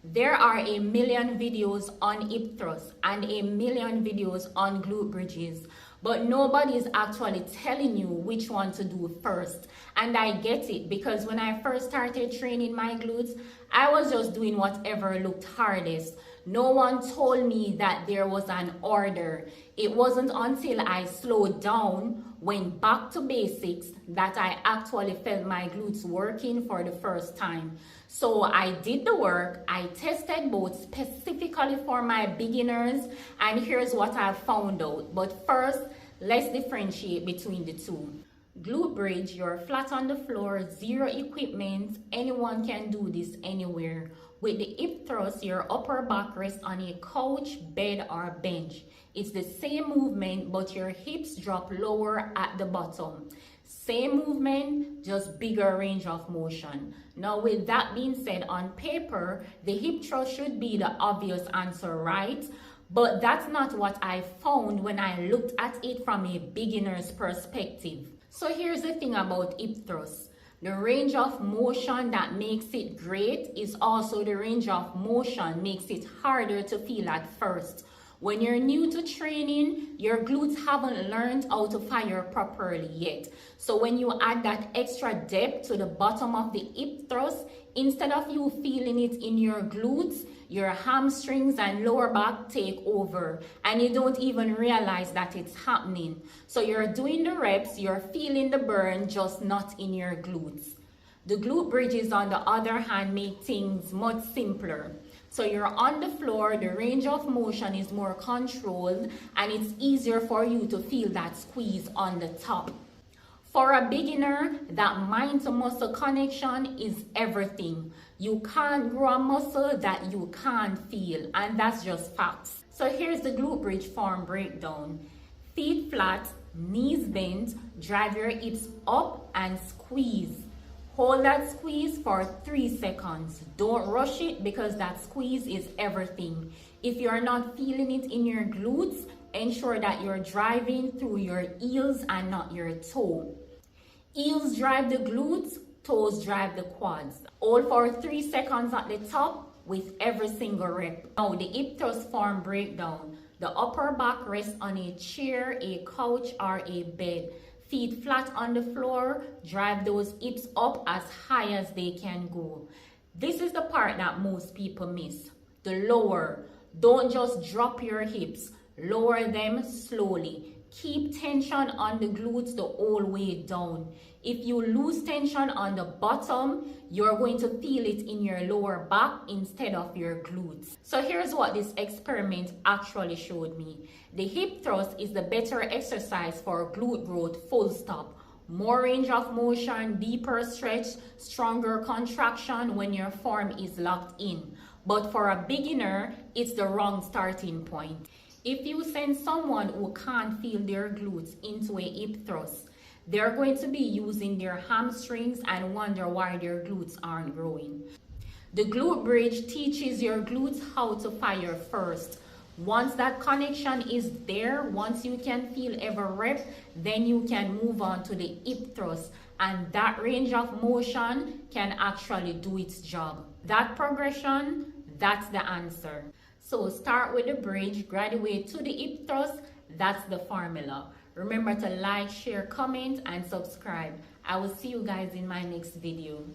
There are a million videos on hip thrusts and a million videos on glute bridges, but nobody is actually telling you which one to do first. And I get it, because when I first started training my glutes, I was just doing whatever looked hardest. No one told me that there was an order. It wasn't until I slowed down, went back to basics, that I actually felt my glutes working for the first time. So I did the work, I tested both specifically for my beginners, and here's what I found out. But first, let's differentiate between the two. Glute bridge, you're flat on the floor, zero equipment, anyone can do this anywhere. With the hip thrust, your upper back rests on a couch, bed, or bench. It's the same movement, but your hips drop lower at the bottom. Same movement, just bigger range of motion. Now, with that being said, on paper, the hip thrust should be the obvious answer, right? But that's not what I found when I looked at it from a beginner's perspective. So here's the thing about hip thrust. The range of motion that makes it great is also the range of motion makes it harder to feel at first. When you're new to training, your glutes haven't learned how to fire properly yet. So when you add that extra depth to the bottom of the hip thrust, instead of you feeling it in your glutes, your hamstrings and lower back take over, and you don't even realize that it's happening. So you're doing the reps, you're feeling the burn, just not in your glutes. The glute bridges, on the other hand, make things much simpler. So you're on the floor, the range of motion is more controlled, and it's easier for you to feel that squeeze on the top. For a beginner, that mind to muscle connection is everything. You can't grow a muscle that you can't feel, and that's just facts. So here's the glute bridge form breakdown. Feet flat, knees bent, drive your hips up and squeeze. Hold that squeeze for 3 seconds. Don't rush it, because that squeeze is everything. If you're not feeling it in your glutes, ensure that you're driving through your heels and not your toe. Heels drive the glutes, toes drive the quads. Hold for 3 seconds at the top with every single rep. Now the hip thrust form breakdown. The upper back rests on a chair, a couch, or a bed. Feet flat on the floor, drive those hips up as high as they can go. This is the part that most people miss. The lower. Don't just drop your hips. Lower them slowly. Keep tension on the glutes the whole way down. If you lose tension on the bottom, you're going to feel it in your lower back instead of your glutes. So here's what this experiment actually showed me. The hip thrust is the better exercise for glute growth, full stop. More range of motion, deeper stretch, stronger contraction when your form is locked in. But for a beginner, it's the wrong starting point. If you send someone who can't feel their glutes into a hip thrust, they're going to be using their hamstrings and wonder why their glutes aren't growing. The glute bridge teaches your glutes how to fire first. Once that connection is there, once you can feel every rep, then you can move on to the hip thrust, and that range of motion can actually do its job. That progression, that's the answer. So start with the bridge, graduate to the hip thrust. That's the formula. Remember to like, share, comment, and subscribe. I will see you guys in my next video.